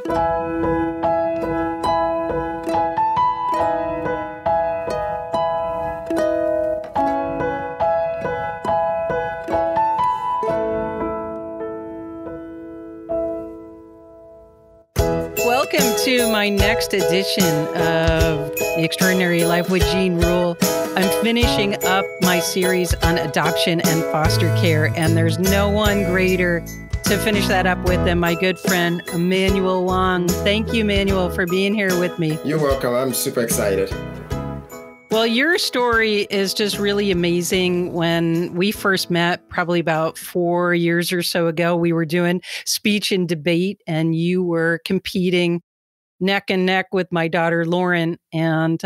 Welcome to my next edition of The Extraordinary Life with Jean Rule. I'm finishing up my series on adoption and foster care, and there's no one greater to finish that up with than my good friend, Emmanuel Huang. Thank you, Emmanuel, for being here with me. You're welcome. I'm super excited. Well, your story is just really amazing. When we first met, probably about 4 years or so ago, we were doing speech and debate, and you were competing neck and neck with my daughter, Lauren. And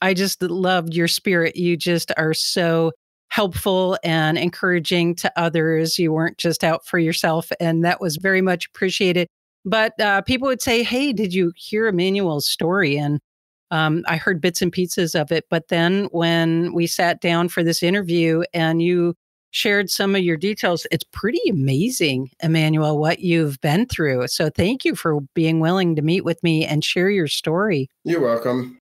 I just loved your spirit. You just are so helpful and encouraging to others. You weren't just out for yourself, and that was very much appreciated. But people would say, hey, did you hear Emmanuel's story? And I heard bits and pieces of it. But then when we sat down for this interview and you shared some of your details, it's pretty amazing, Emmanuel, what you've been through. So thank you for being willing to meet with me and share your story. You're welcome.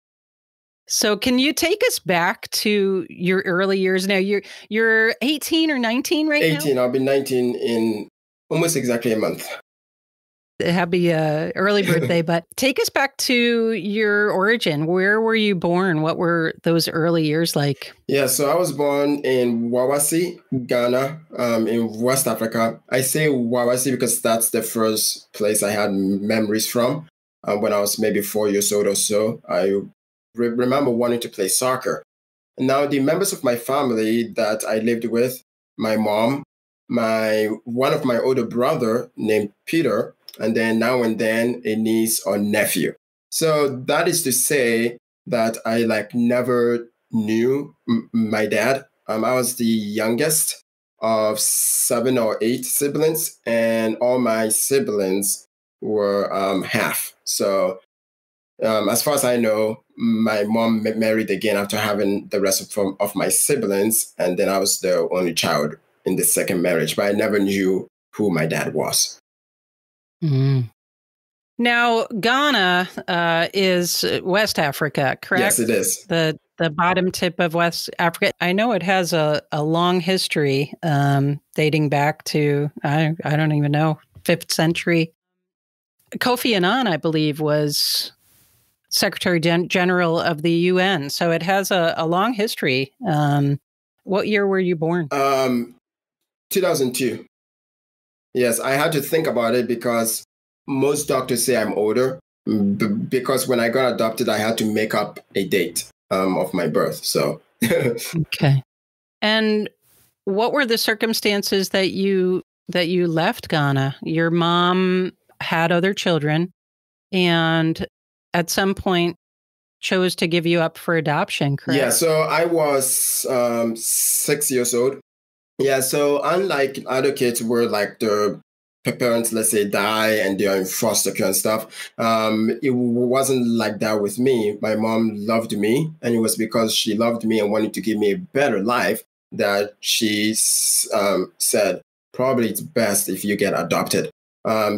So can you take us back to your early years? Now you're 18 or 19 right now? 18. I'll be 19 in almost exactly a month. Happy early birthday. But take us back to your origin. Where were you born? What were those early years like? Yeah, so I was born in Wawasi, Ghana, in West Africa. I say Wawasi because that's the first place I had memories from. When I was maybe 4 years old or so, I remember wanting to play soccer. Now, the members of my family that I lived with, my mom, one of my older brother named Peter, and then now and then a niece or nephew. So that is to say that I never knew my dad. I was the youngest of 7 or 8 siblings, and all my siblings were half. So as far as I know, my mom married again after having the rest of my siblings, and then I was the only child in the second marriage, but I never knew who my dad was. Mm. Now, Ghana is West Africa, correct? Yes, it is. The bottom tip of West Africa. I know it has a long history dating back to, I don't even know, 5th century. Kofi Annan, I believe, was Secretary General of the UN. So it has a long history. What year were you born? 2002. Yes, I had to think about it because most doctors say I'm older because when I got adopted, I had to make up a date of my birth. So, okay. And what were the circumstances that you left Ghana? Your mom had other children and at some point chose to give you up for adoption, correct? Yeah, so I was 6 years old. Yeah, so unlike other kids where the parents, let's say, die and they're in foster care and stuff, it wasn't like that with me. My mom loved me, and it was because she loved me and wanted to give me a better life that she said, probably it's best if you get adopted.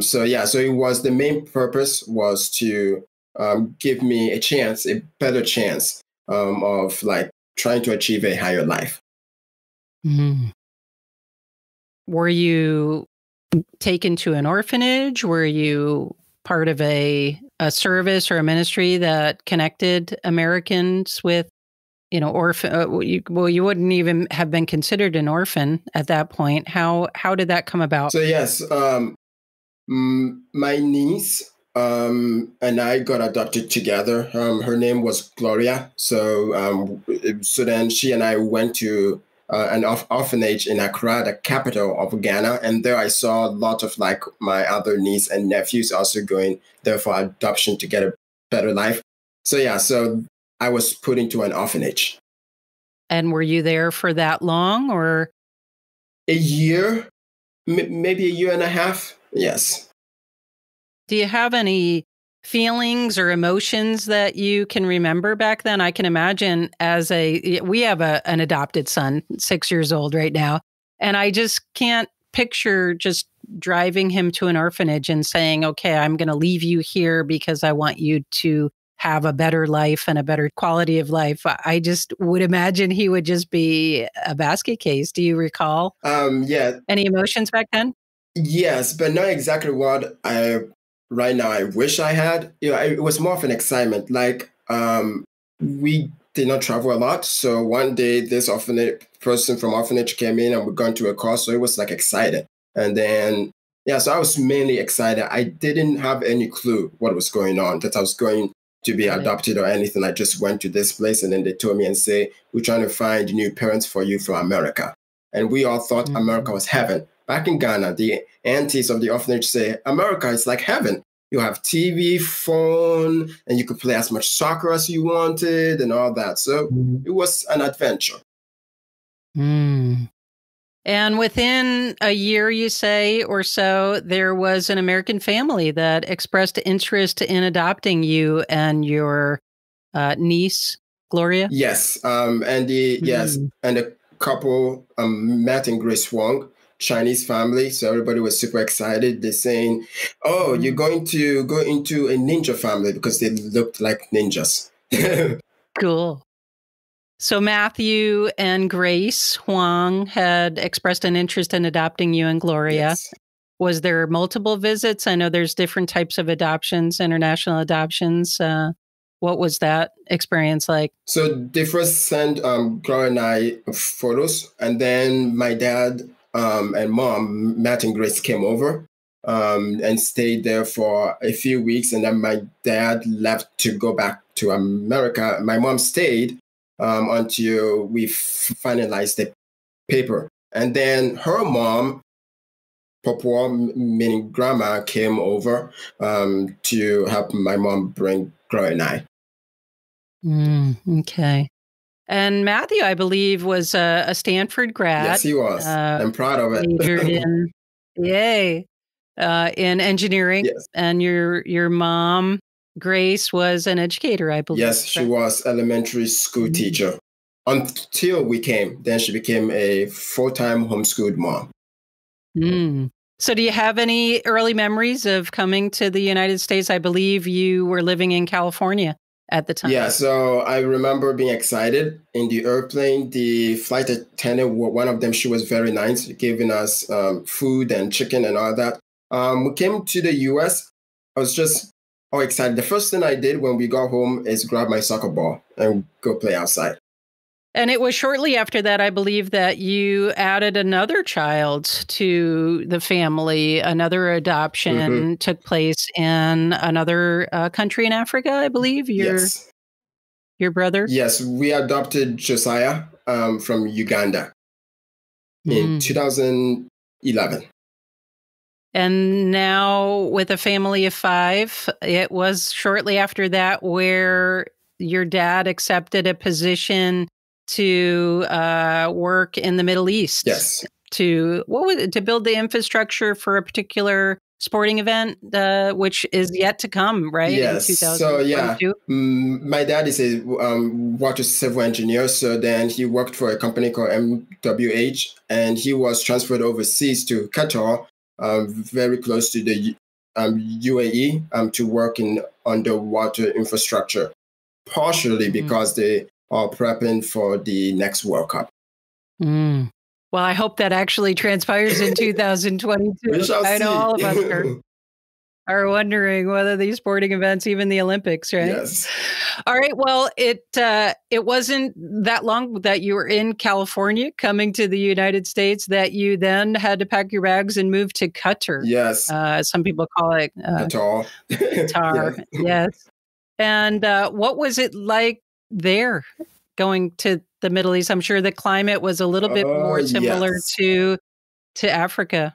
So it was the main purpose was to give me a better chance of trying to achieve a higher life. Mm. Were you taken to an orphanage? Were you part of a service or a ministry that connected Americans with, orphan? You wouldn't even have been considered an orphan at that point. How did that come about? So yes, my niece and I got adopted together. Her name was Gloria. So then she and I went to an orphanage in Accra, the capital of Ghana. And there I saw a lot of my other niece and nephews also going there for adoption to get a better life. So I was put into an orphanage. And were you there for that long or? A year, maybe a year and a half. Yes. Do you have any feelings or emotions that you can remember back then? I can imagine we have an adopted son, 6 years old right now, and I just can't picture just driving him to an orphanage and saying, okay, I'm going to leave you here because I want you to have a better life and a better quality of life. I just would imagine he would just be a basket case. Do you recall Yeah. any emotions back then? Yes, but not exactly what I right now I wish I had. It was more of an excitement. Like we did not travel a lot, so one day this orphanage person from orphanage came in and we're going to a course, so it was like excited. And then yeah, so I was mainly excited. I didn't have any clue what was going on, that I was going to be adopted or anything. I just went to this place and then they told me and say, we're trying to find new parents for you from America. And we all thought America was heaven. Back in Ghana, the aunties of the orphanage say, America is like heaven. You have TV, phone, and you could play as much soccer as you wanted and all that. So it was an adventure. Mm. And within a year, you say, or so, there was an American family that expressed interest in adopting you and your niece, Gloria? Yes. And the couple, Matt and Grace Huang, Chinese family. So everybody was super excited. They're saying, oh, you're going to go into a ninja family because they looked like ninjas. Cool. So Matthew and Grace Huang had expressed an interest in adopting you and Gloria. Yes. Was there multiple visits? I know there's different types of adoptions, international adoptions. What was that experience like? So they first sent Gloria and I photos, and then my dad and mom, Matt and Grace, came over and stayed there for a few weeks. And then my dad left to go back to America. My mom stayed until we finalized the paper. And then her mom, Papua, meaning grandma, came over to help my mom bring Gloria and I. Okay. And Matthew, I believe, was a Stanford grad. Yes, he was. I'm proud of it. Majored in, in engineering. Yes. And your mom, Grace, was an educator, I believe. Yes, she was elementary school teacher until we came. Then she became a full-time homeschooled mom. So do you have any early memories of coming to the United States? I believe you were living in California at the time. Yeah, so I remember being excited in the airplane. The flight attendant, one of them, she was very nice, giving us food and chicken and all that. We came to the US. I was just all excited. The first thing I did when we got home is grab my soccer ball and go play outside. And it was shortly after that, I believe, that you added another child to the family. Another adoption took place in another country in Africa, I believe. Yes. Your brother? Yes, we adopted Josiah from Uganda in 2011. And now with a family of 5, it was shortly after that where your dad accepted a position to work in the Middle East. Yes. To build the infrastructure for a particular sporting event, which is yet to come, right? Yes. So yeah, my dad is a water civil engineer. So then he worked for a company called MWH, and he was transferred overseas to Qatar, very close to the UAE, to work in underwater infrastructure, partially because they are prepping for the next World Cup. Well, I hope that actually transpires in 2022. We shall I know see. all of us are wondering whether these sporting events, even the Olympics, right? Yes. All right. Well, it wasn't that long that you were in California coming to the United States that you then had to pack your bags and move to Qatar. Yes. Some people call it Qatar. Qatar. Yes. And what was it like there going to the Middle East? I'm sure the climate was a little bit more similar to Africa.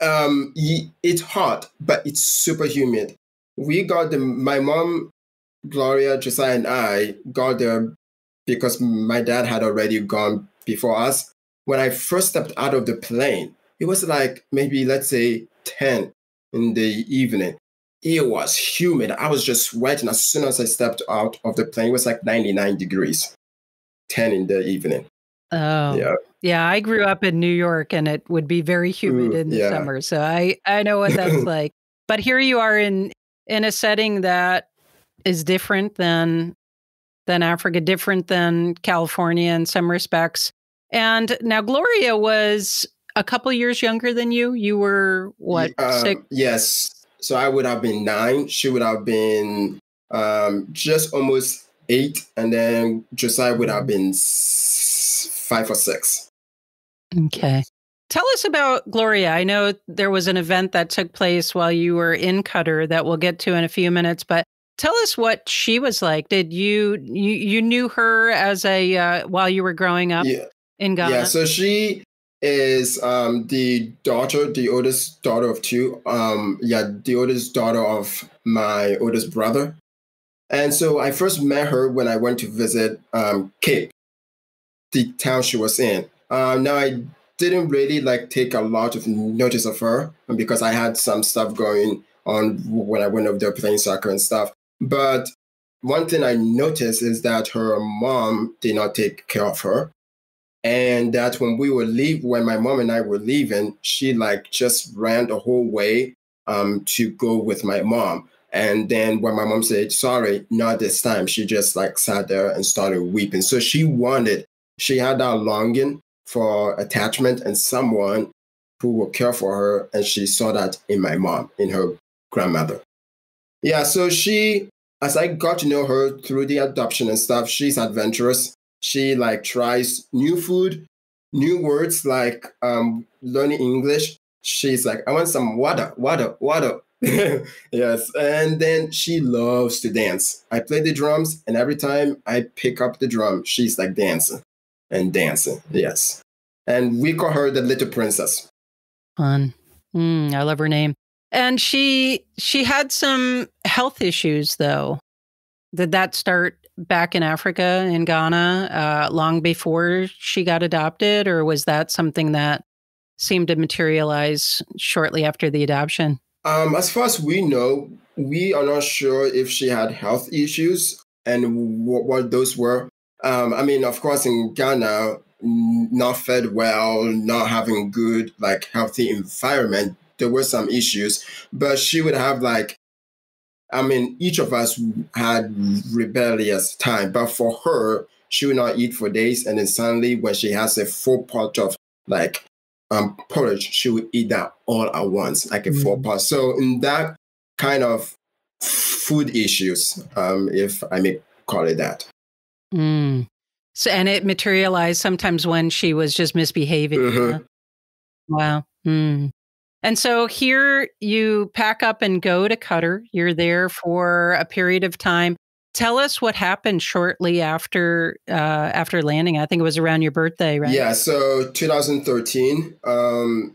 It's hot, but it's super humid. My mom, Gloria, Josiah, and I got there because my dad had already gone before us. When I first stepped out of the plane, it was like maybe, let's say, 10 in the evening. It was humid. I was just sweating. As soon as I stepped out of the plane, it was like 99 degrees, 10 in the evening. Oh, yeah. Yeah, I grew up in New York and it would be very humid Ooh, in the yeah. summer. So I know what that's like. But here you are in a setting that is different than Africa, different than California in some respects. And now Gloria was a couple years younger than you. You were what, six? Yes. So I would have been 9. She would have been just almost 8, and then Josiah would have been 5 or 6. Okay. Tell us about Gloria. I know there was an event that took place while you were in Qatar that we'll get to in a few minutes, but tell us what she was like. Did you knew her as a while you were growing up Yeah. in Yeah. Ghana? So she is the oldest daughter of 2. The oldest daughter of my oldest brother. And so I first met her when I went to visit Cape, the town she was in. Now I didn't really like take a lot of notice of her because I had some stuff going on when I went over there playing soccer and stuff. But one thing I noticed is that her mom did not take care of her. And that when my mom and I were leaving, she like just ran the whole way to go with my mom. And then when my mom said, sorry, not this time, she just like sat there and started weeping. So she had that longing for attachment and someone who will care for her. And she saw that in my mom, in her grandmother. Yeah, so as I got to know her through the adoption and stuff, she's adventurous. She like tries new food, new words, like learning English. She's like, I want some water, water, water. Yes, and then she loves to dance. I play the drums, and every time I pick up the drum, she's like dancing and dancing. Yes, and we call her the little princess. Fun. I love her name. And she had some health issues though. Did that start back in Africa, in Ghana, long before she got adopted, or was that something that seemed to materialize shortly after the adoption? As far as we know, we are not sure if she had health issues and what those were. I mean, of course, in Ghana, not fed well, not having good, like, healthy environment, there were some issues. But she would have, like, I mean, each of us had rebellious time, but for her, she would not eat for days, and then suddenly, when she has a full pot of like porridge, she would eat that all at once, like a full pot. So in that kind of food issues, if I may call it that. Mm. So, and it materialized sometimes when she was just misbehaving. Mm-hmm. Huh? Wow. And so here you pack up and go to Qatar. You're there for a period of time. Tell us what happened shortly after landing. I think it was around your birthday, right? Yeah, so 2013, a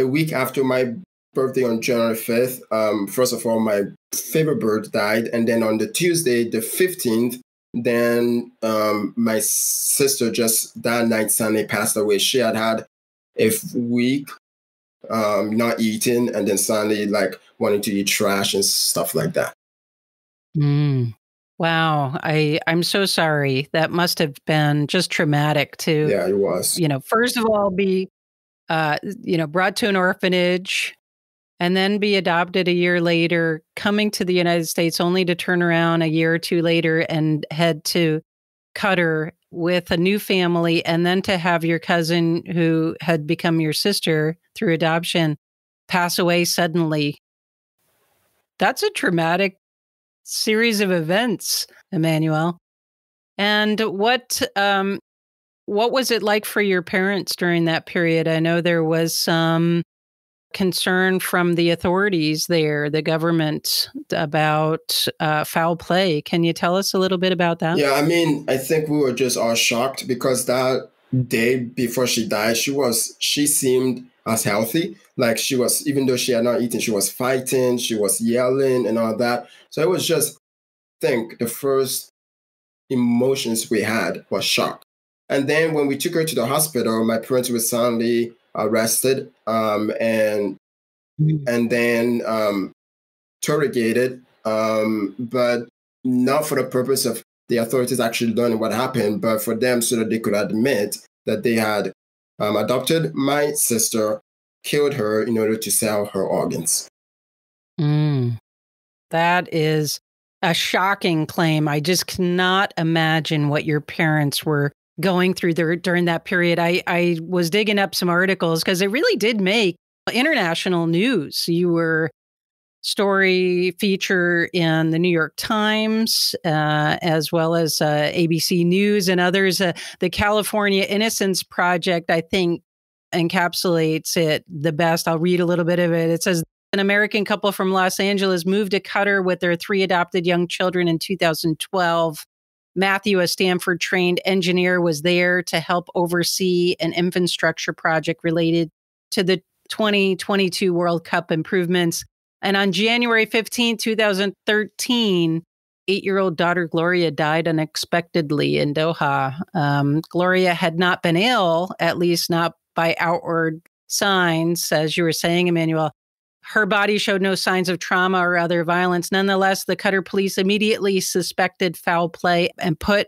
week after my birthday on January 5th, first of all, my favorite bird died. And then on the Tuesday, the 15th, then my sister just that night suddenly passed away. She had a week not eating, and then suddenly like wanting to eat trash and stuff like that. Mm. Wow. I'm so sorry. That must have been just traumatic to, Yeah, it was. first of all, be, brought to an orphanage and then be adopted a year later, coming to the United States only to turn around a year or two later and head to Qatar with a new family, and then to have your cousin who had become your sister through adoption pass away suddenly. That's a traumatic series of events, Emmanuel. And what was it like for your parents during that period? I know there was some concern from the authorities there, the government, about foul play. Can you tell us a little bit about that? Yeah, I mean, I think we were just all shocked because that day before she died, she seemed as healthy. Like she was, even though she had not eaten, she was fighting, she was yelling and all that. So it was just, think the first emotions we had was shock. And then when we took her to the hospital, my parents were suddenly arrested, and then interrogated, but not for the purpose of the authorities actually learned what happened, but for them, so that they could admit that they had adopted my sister, killed her in order to sell her organs. That is a shocking claim. I just cannot imagine what your parents were going through there during that period. I was digging up some articles because it really did make international news. You were story feature in the New York Times, as well as ABC News and others. The California Innocence Project, I think, encapsulates it the best. I'll read a little bit of it. It says, an American couple from Los Angeles moved to Qatar with their 3 adopted young children in 2012. Matthew, a Stanford-trained engineer, was there to help oversee an infrastructure project related to the 2022 World Cup improvements. And on January 15, 2013, 8-year-old daughter Gloria died unexpectedly in Doha. Gloria had not been ill, at least not by outward signs, as you were saying, Emmanuel. Her body showed no signs of trauma or other violence. Nonetheless, the Qatar police immediately suspected foul play and put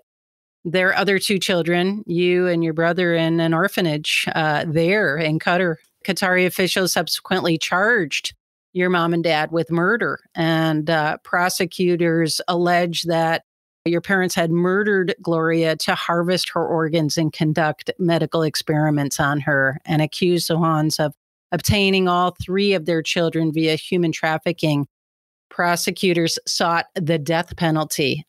their other 2 children, you and your brother, in an orphanage there in Qatar. Qatari officials subsequently charged your mom and dad with murder, and prosecutors allege that your parents had murdered Gloria to harvest her organs and conduct medical experiments on her, and accused the Huangs of obtaining all 3 of their children via human trafficking. Prosecutors sought the death penalty.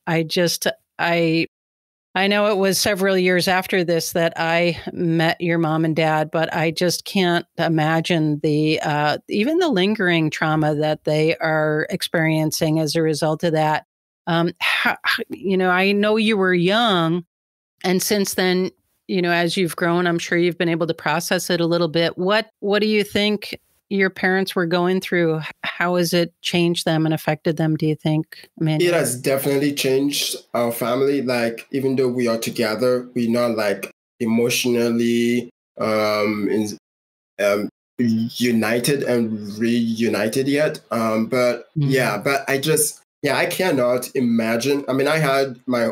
I know it was several years after this that I met your mom and dad, but I just can't imagine the even the lingering trauma that they are experiencing as a result of that. I know you were young, and since then, as you've grown, I'm sure you've been able to process it a little bit. What do you think your parents were going through? How has it changed them and affected them, do you think, Emmanuel? It has definitely changed our family. Like, even though we are together, we're not like emotionally united and reunited yet. But I cannot imagine. I mean, I had my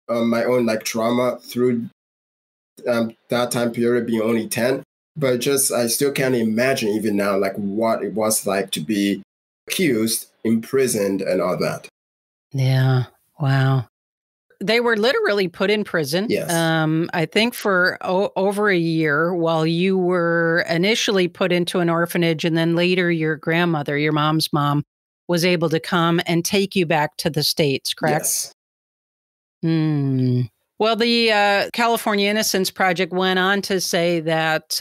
own like trauma through that time period, being only 10. But just, I still can't imagine even now, like what it was like to be accused, imprisoned, and all that. Yeah. Wow. They were literally put in prison. Yes. I think for over a year, while you were initially put into an orphanage, and then later your grandmother, your mom's mom, was able to come and take you back to the States, correct? Yes. Well, the California Innocence Project went on to say that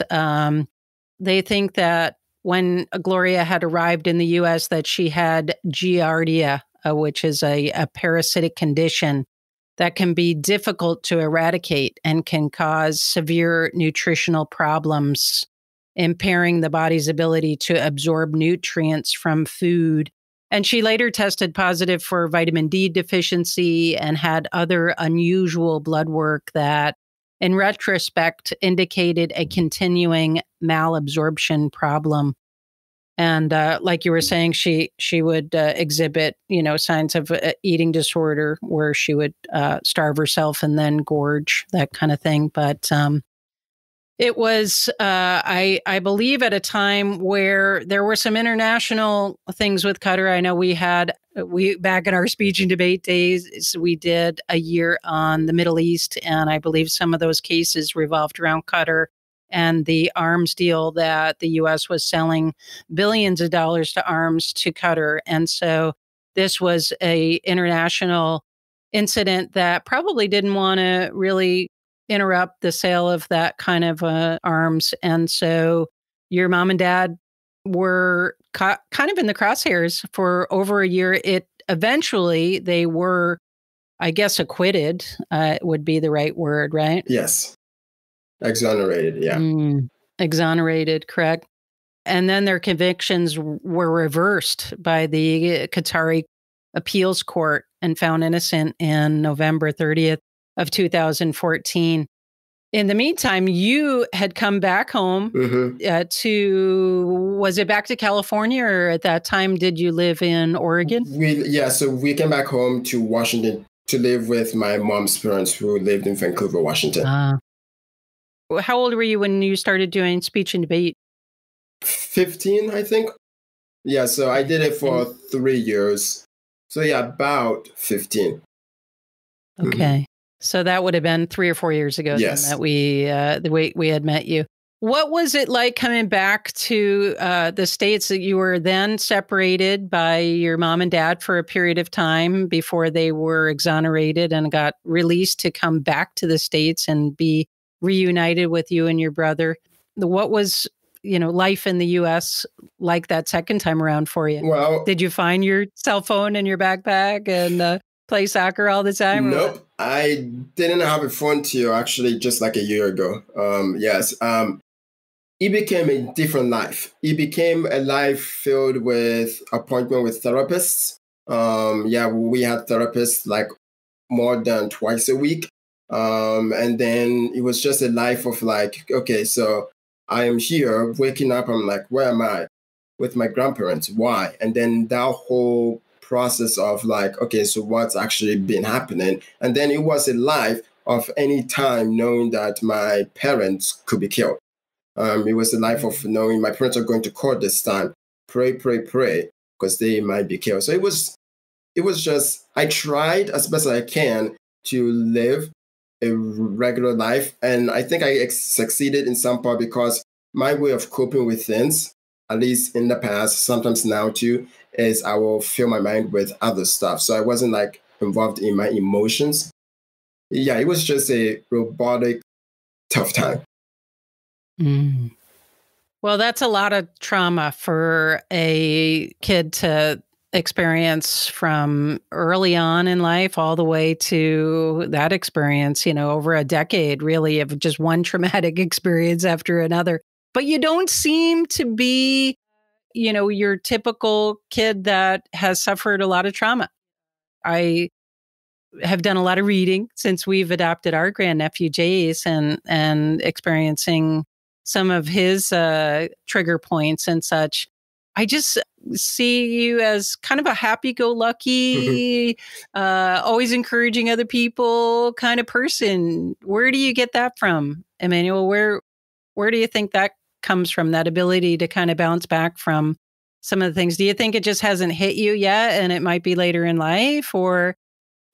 they think that when Gloria had arrived in the U.S., that she had Giardia, which is a parasitic condition that can be difficult to eradicate and can cause severe nutritional problems, impairing the body's ability to absorb nutrients from food. And she later tested positive for vitamin D deficiency and had other unusual blood work that, in retrospect, indicated a continuing malabsorption problem. And like you were saying, she would exhibit, signs of eating disorder, where she would starve herself and then gorge, that kind of thing. But it was, I believe, at a time where there were some international things with Qatar. I know we back in our speech and debate days, we did a year on the Middle East, and I believe some of those cases revolved around Qatar and the arms deal that the U.S. was selling billions of dollars to arms to Qatar. And so this was a international incident that probably didn't want to really interrupt the sale of that kind of arms. And so your mom and dad were kind of in the crosshairs for over a year. Eventually they were, I guess, acquitted, would be the right word, right? Yes. Exonerated, yeah. Exonerated, correct. And then their convictions were reversed by the Qatari appeals court and found innocent in November 30th of 2014. In the meantime, you had come back home was it back to California, or at that time did you live in Oregon? So we came back home to Washington, to live with my mom's parents who lived in Vancouver, Washington. How old were you when you started doing speech and debate? 15, I think. Yeah, so I did it for 3 years. So yeah, about 15. Okay. So that would have been 3 or 4 years ago then that we had met you. What was it like coming back to the States? That you were then separated by your mom and dad for a period of time before they were exonerated and got released to come back to the States and be reunited with you and your brother. What was, life in the U.S. like that second time around for you? Well, did you find your cell phone in your backpack and play soccer all the time? Nope. I didn't have a phone till actually just like a year ago. Yes. It became a different life. It became a life filled with appointment with therapists. We had therapists like more than twice a week. And then it was just a life of like, okay, so I am here waking up. I'm like, where am I? With my grandparents. Why? And then that whole process of like, okay, so what's actually been happening? And then it was a life of any time knowing that my parents could be killed. It was a life of knowing my parents are going to court this time. Pray, because they might be killed. So it was just, I tried as best as I can to live a regular life. And I think I succeeded in some part because my way of coping with things, at least in the past, sometimes now too, is I will fill my mind with other stuff. So I wasn't like involved in my emotions. Yeah, it was just a robotic, tough time. Well, that's a lot of trauma for a kid to experience from early on in life all the way to that experience, over a decade, really, of just one traumatic experience after another. But you don't seem to be, your typical kid that has suffered a lot of trauma. I have done a lot of reading since we've adopted our grandnephew Jace and experiencing some of his trigger points and such. I just see you as kind of a happy-go-lucky, always encouraging other people kind of person. Where do you get that from, Emmanuel? Where do you think that comes from, that ability to kind of bounce back from some of the things? Do you think it just hasn't hit you yet and it might be later in life, or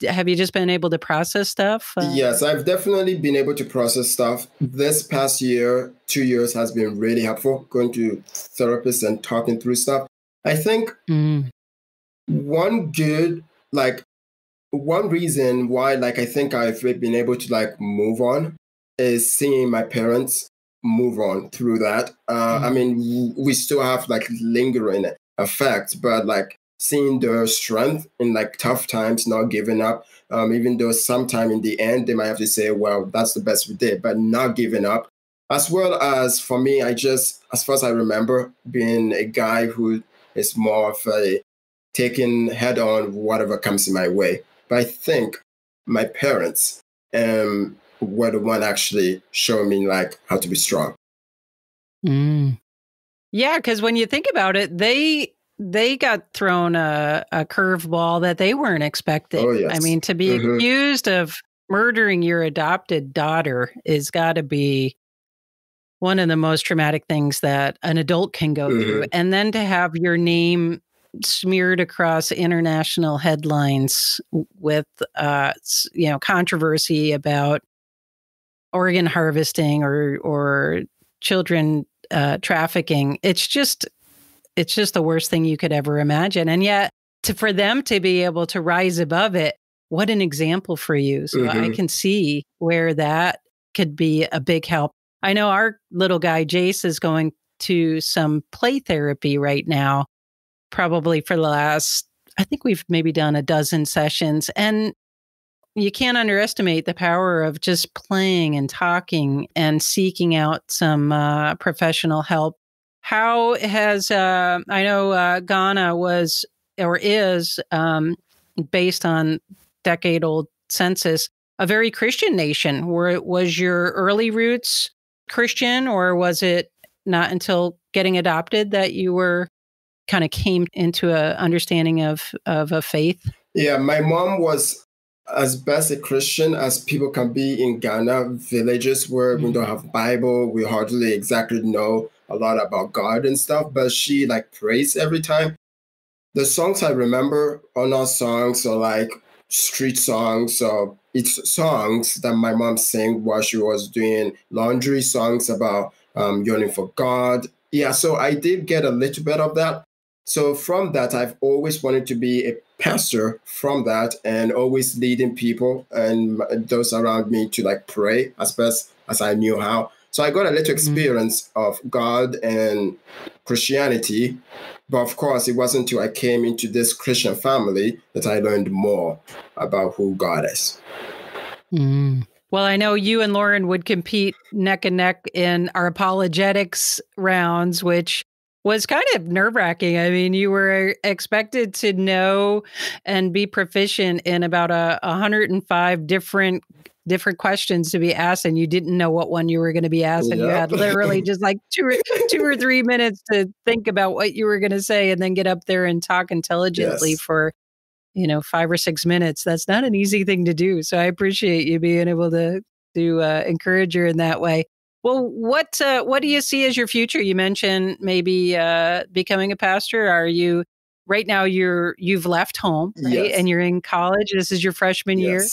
have you just been able to process stuff? Yes, I've definitely been able to process stuff. This past year, 2 years has been really helpful, going to therapists and talking through stuff. I think one reason why, like, I think I've been able to, like, move on is seeing my parents move on through that. I mean, we still have, like, lingering effects, but, like, seeing their strength in like tough times, not giving up, even though sometime in the end they might have to say, well, that's the best we did, but not giving up. As well as for me, as far as I remember, being a guy who is more of a taking head on whatever comes in my way. But I think my parents were the one actually showing me like how to be strong. Yeah, because when you think about it, they got thrown a curveball that they weren't expecting. Oh, yes. I mean, to be accused of murdering your adopted daughter is got to be one of the most traumatic things that an adult can go through. And then to have your name smeared across international headlines with, controversy about organ harvesting or children trafficking. It's just the worst thing you could ever imagine. And yet for them to be able to rise above it, what an example for you. So I can see where that could be a big help. I know our little guy, Jace, is going to some play therapy right now, probably for the last, I think we've maybe done a dozen sessions. And you can't underestimate the power of just playing and talking and seeking out some professional help. How has, I know Ghana was or is, based on decade-old census, a very Christian nation. Was your early roots Christian, or was it not until getting adopted that you were kind of came into a understanding of a faith? Yeah, my mom was as best a Christian as people can be in Ghana, villages where we don't have Bible, we hardly exactly know a lot about God and stuff, but she like prays every time. The songs I remember are not songs or like street songs, or it's songs that my mom sang while she was doing laundry, songs about yearning for God. Yeah, so I did get a little bit of that. So from that, I've always wanted to be a pastor from that, and always leading people and those around me to like pray as best as I knew how. So I got a little experience of God and Christianity. But of course, it wasn't until I came into this Christian family that I learned more about who God is. Well, I know you and Lauren would compete neck and neck in our apologetics rounds, which was kind of nerve-wracking. I mean, you were expected to know and be proficient in about 105 different questions to be asked, and you didn't know what one you were going to be asked, and you had literally just like two or 3 minutes to think about what you were going to say, and then get up there and talk intelligently for 5 or 6 minutes. That's not an easy thing to do. So I appreciate you being able to encourage her in that way. Well, what do you see as your future? You mentioned maybe becoming a pastor. Are you right now? You've left home, right? Yes. And you're in college. This is your freshman year,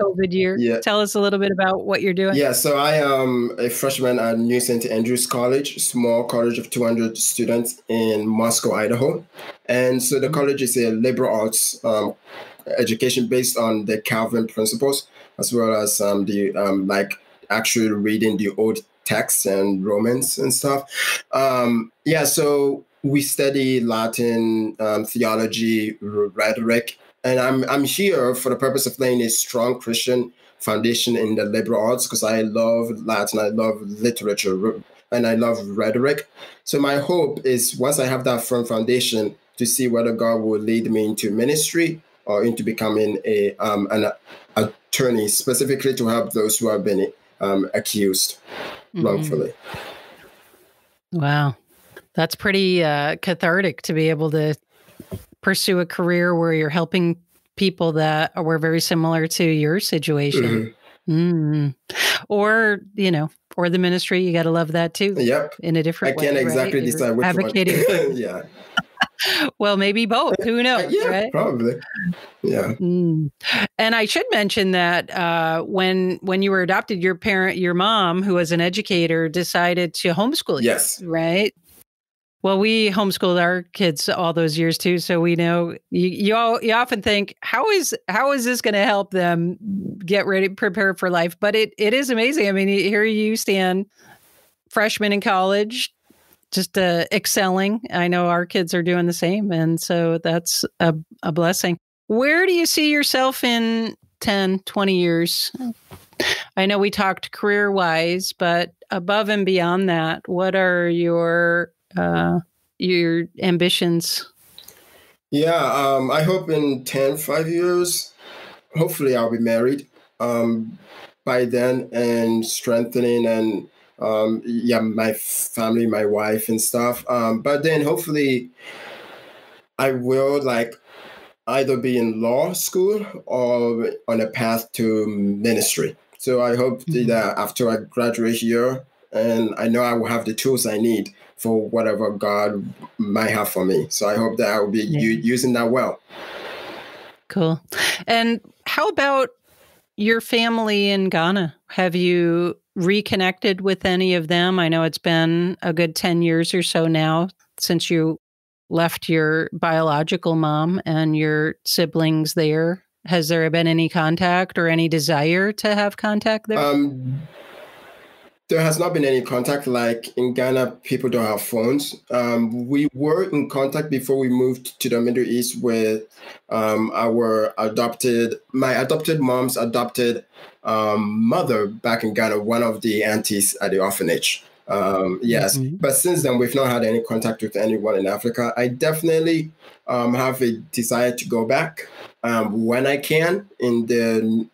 COVID year. Yeah. Tell us a little bit about what you're doing. Yeah, so I am a freshman at New St. Andrews College, small college of 200 students in Moscow, Idaho. And so the college is a liberal arts education based on the Calvin principles, as well as the like actually reading the old texts and Romans and stuff. So we study Latin, theology, rhetoric, and I'm here for the purpose of laying a strong Christian foundation in the liberal arts, because I love Latin, I love literature, and I love rhetoric. So my hope is, once I have that firm foundation, to see whether God will lead me into ministry or into becoming an attorney, specifically to help those who have been accused wrongfully. Wow. That's pretty cathartic to be able to pursue a career where you're helping people that were very similar to your situation. Or, or the ministry. You got to love that too. Yep. In a different way. I can't exactly decide which advocating. one. Yeah. Well, maybe both. Who knows? Yeah, right? Probably. Yeah. And I should mention that when you were adopted, your mom, who was an educator, decided to homeschool you. Yes. Right. Well, we homeschooled our kids all those years too, so we know. You often think, how is this going to help them get ready, prepare for life? But it is amazing. I mean, here you stand, freshman in college, just excelling. I know our kids are doing the same, and so that's a blessing. Where do you see yourself in 10, 20 years? I know we talked career-wise, but above and beyond that, what are your ambitions? Yeah, I hope in 5 years, hopefully I'll be married by then, and strengthening and my family, my wife and stuff. But then hopefully I will like either be in law school or on a path to ministry. So I hope that after I graduate here, and I know I will have the tools I need for whatever God might have for me. So I hope that I will be using that well. Cool. And how about your family in Ghana? Have you reconnected with any of them? I know it's been a good 10 years or so now since you left your biological mom and your siblings there. Has there been any contact or any desire to have contact there? There has not been any contact. Like in Ghana, people don't have phones. We were in contact before we moved to the Middle East with my adopted mom's adopted mother back in Ghana, one of the aunties at the orphanage. Yes. But since then, we've not had any contact with anyone in Africa. I definitely have a desire to go back when I can in the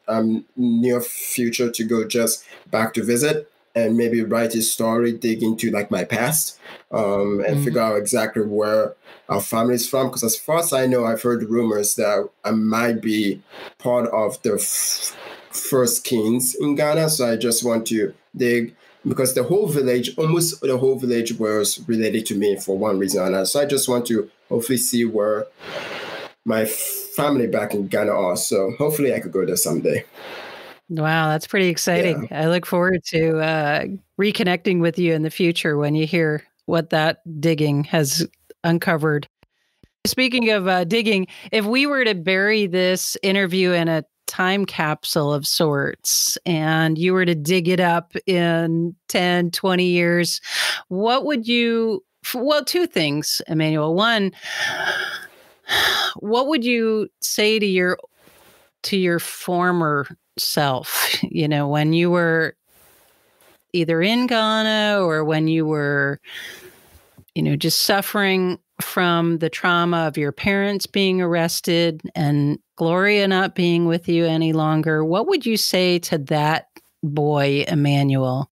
near future, to go just back to visit. and maybe write a story, dig into like my past, and figure out exactly where our family is from. Because as far as I know, I've heard rumors that I might be part of the first kings in Ghana. So I just want to dig, because almost the whole village was related to me for one reason or another. So I just want to hopefully see where my family back in Ghana are. So hopefully I could go there someday. Wow, that's pretty exciting. Yeah. I look forward to reconnecting with you in the future when you hear what that digging has uncovered. Speaking of digging, if we were to bury this interview in a time capsule of sorts and you were to dig it up in 10, 20 years, what would you, well, two things, Emmanuel. One, what would you say to your former self, when you were either in Ghana or when you were, just suffering from the trauma of your parents being arrested and Gloria not being with you any longer? What would you say to that boy, Emmanuel,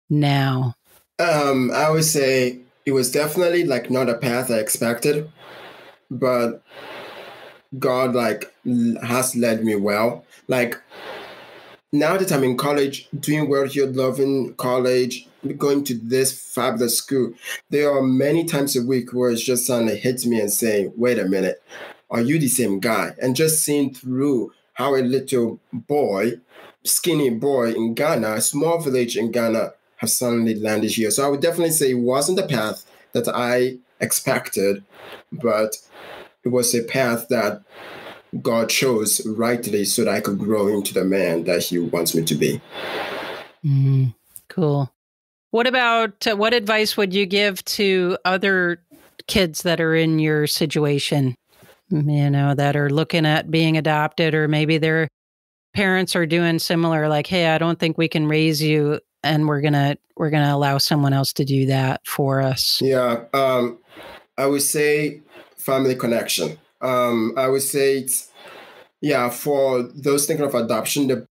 now? I would say it was definitely like not a path I expected, but God has led me well. Like, now that I'm in college, doing well here, loving college, going to this fabulous school, there are many times a week where it's just trying to hit me and saying, wait a minute, are you the same guy? And just seeing through how a little boy, skinny boy in Ghana, a small village in Ghana, has suddenly landed here. So I would definitely say it wasn't the path that I expected, but it was a path that God chose rightly so that I could grow into the man that he wants me to be. Cool. What about, what advice would you give to other kids that are in your situation, that are looking at being adopted, or maybe their parents are doing similar, like, hey, I don't think we can raise you and we're going to allow someone else to do that for us? Yeah. I would say family connection. I would say for those thinking of adoption, the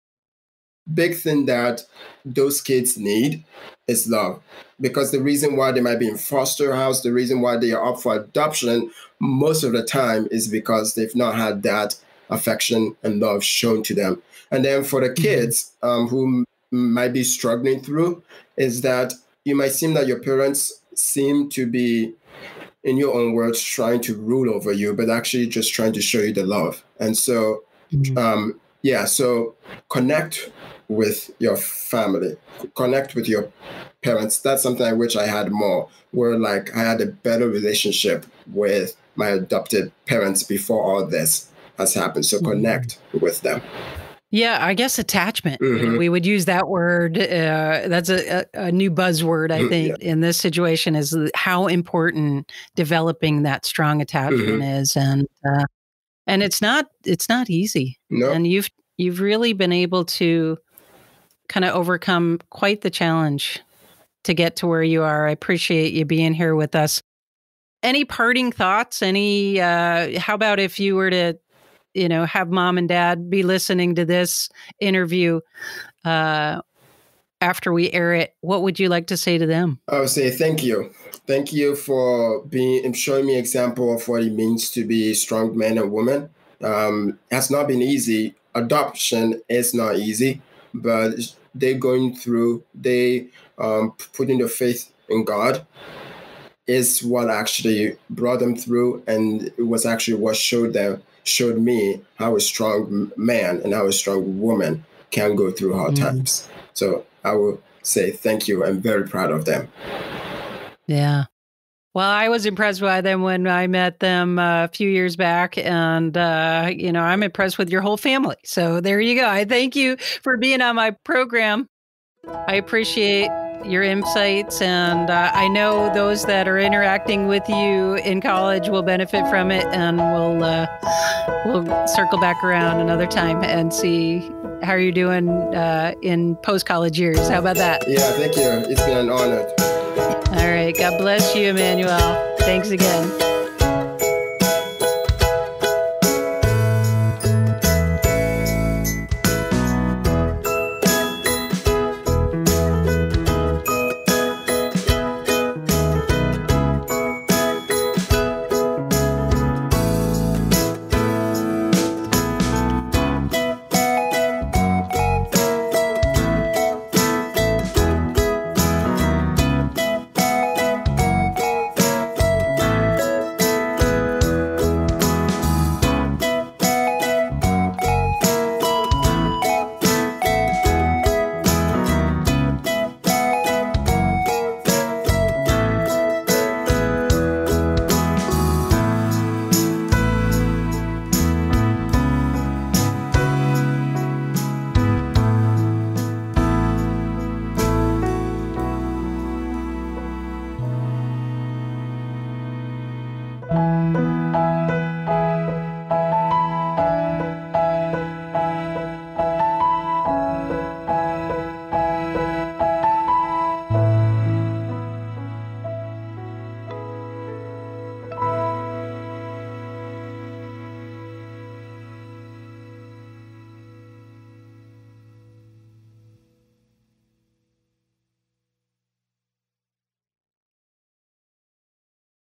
big thing that those kids need is love. Because the reason why they might be in foster house, the reason why they are up for adoption most of the time is because they've not had that affection and love shown to them. And then for the kids who might be struggling through, is that you might seem that your parents seem to be, in your own words, trying to rule over you, but actually just trying to show you the love. And so, so connect with your family, connect with your parents. That's something I wish I had more, where like I had a better relationship with my adopted parents before all this has happened. So connect with them. Yeah, I guess attachment. We would use that word. That's a new buzzword, I think, in this situation, is how important developing that strong attachment is, and it's not easy. No. And you've really been able to kind of overcome quite the challenge to get to where you are. I appreciate you being here with us. Any parting thoughts? How about if you were to have mom and dad be listening to this interview after we air it, what would you like to say to them? I would say thank you. Thank you for showing me example of what it means to be strong men and women. It has not been easy. Adoption is not easy, but putting their faith in God is what actually brought them through, and it was actually what showed me how a strong man and how a strong woman can go through hard times. So I will say thank you. I'm very proud of them. Yeah. Well, I was impressed by them when I met them a few years back, and, I'm impressed with your whole family. So there you go. I thank you for being on my program. I appreciate your insights, and I know those that are interacting with you in college will benefit from it, and we'll circle back around another time and see how you're doing in post-college years. How about that? Yeah, thank you. It's been an honor. All right. God bless you, Emmanuel. Thanks again.